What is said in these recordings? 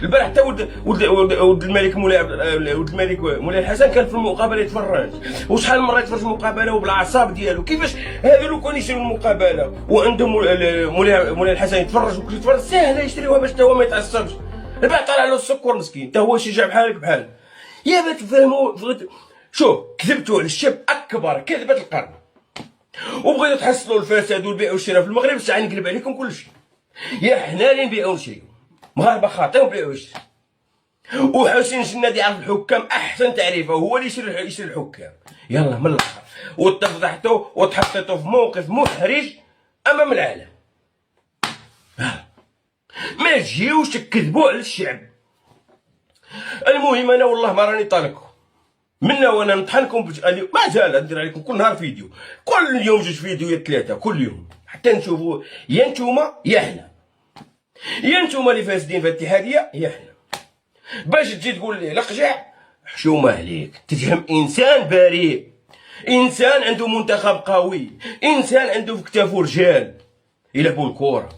البارح حتى ولد الملك مولاي الحسن كان في المقابله يتفرج، وشحال من مره يتفرج في المقابله وبالاعصاب ديالو. كيفاش هذو لو كانوا يشريو المقابله وعندهم مولاي الحسن يتفرج وكل يتفرج ساهله يشريوها باش حتى هو ما يتعصبش. البارح طلع له السكر مسكين، حتى هو شجع بحالك بحال. يا بغيت تفهموا، شوف كذبتوا على الشاب اكبر كذبه القرن، وبغيتوا تحصلوا الفساد والبيع والشراء في المغرب. ساعه نقلب عليكم كلشي، يا حنا اللي نبيعوا ونشريو، مغاربه خاطئين وبيعوا ويشريو. وحسين الجنادي يعرف الحكام احسن تعريفه، هو اللي يشري الحكام. يلا من الاخر، وتفضحتوا وتحطيتوا في موقف محرج امام العالم. ما تجيوش تكذبوا على الشعب. المهم انا والله ما راني طالقكم منا، وانا نطحنكم ما زال ندير عليكم كل نهار فيديو، كل يوم جوج فيديوهات ثلاثه كل يوم، حتى نشوفوا يا نتوما يا حنا، يا نتوما اللي فاسدين في الاتحاديه يا حنا. باش تجي تقول لي لقجع، حشومه عليك، تتهم انسان بريء، انسان عنده منتخب قوي، انسان عنده في كتافو رجال يلعبوا الكره،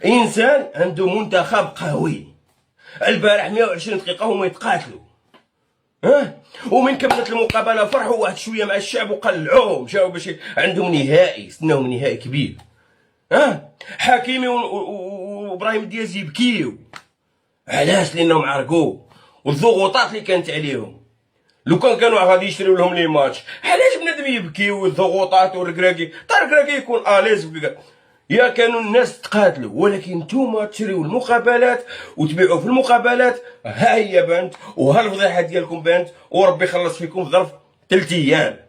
انسان عنده منتخب قوي. البارح 120 دقيقه هما يتقاتلوا، ومن كملت المقابله فرحوا واحد شويه مع الشعب وقلعوهم، جاو باش عندهم نهائي، استناهم نهائي كبير. حكيمي وابراهيم دياز يبكيو، علاش؟ لانهم عرقوا والضغوطات اللي كانت عليهم. لو كانوا غادي يشريو لهم لي ماتش، علاش بنادم يبكي والضغوطات والركراكي؟ تا الركراكي يكون اليز، يا كانوا الناس تقاتلوا. ولكن نتوما تشريو المقابلات وتبيعوا في المقابلات. ها هي بانت، وها الفضيحه ديالكم بانت، وربي يخلص فيكم في ظرف 3 ايام.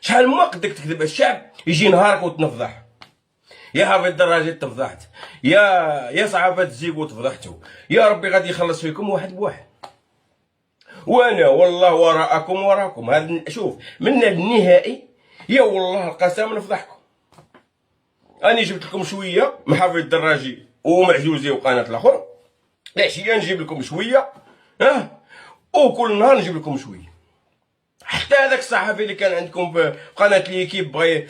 شحال ما قدك تكذب الشعب، يجي نهارك وتنفضح. يا حافظ الدراجي تفضحت، يا صحافه الزيكو تفضحتوا. يا ربي غادي يخلص فيكم واحد بواحد. وانا والله وراءكم هذا. شوف من النهائي، يا والله القسم نفضحكم. اني جبت لكم شويه من حافظ الدراجي ومعجوزي وقناه الاخر، العشيه نجيب لكم شويه، وكل نهار نجيب لكم شويه. حتى هذاك الصحفي اللي كان عندكم في قناه ليكيب بغى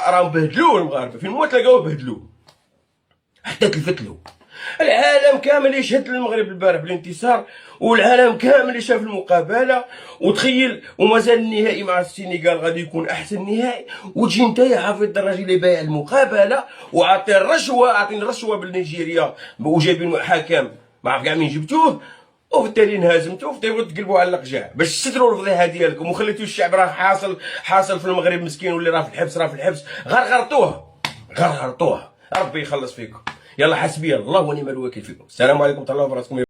راهم بهدلوه المغاربه، فين ما تلقاوه بهدلوه، حتى تلفتلو. العالم كامل يشهد للمغرب البارح بالانتصار، والعالم كامل يشاف المقابله. وتخيل ومازال النهائي مع السنغال غادي يكون احسن نهائي، وتجي انت يا حافظ الدراجي اللي بايع المقابله وعاطي الرشوه، عاطين رشوه بالنيجيريا وجايبين حكم ما عرف كاع مين جبتوه، وفي التالي انهزمتوا، وفي التالي تقلبوا على القجع باش تستروا الفضيحه ديالكم، وخليتوا الشعب راه حاصل في المغرب مسكين، واللي راه في الحبس غرغرتوه. ربي يخلص فيكم. يلا حسبي الله ونعم الوكيل فيكم. السلام عليكم ورحمه الله وبركاته.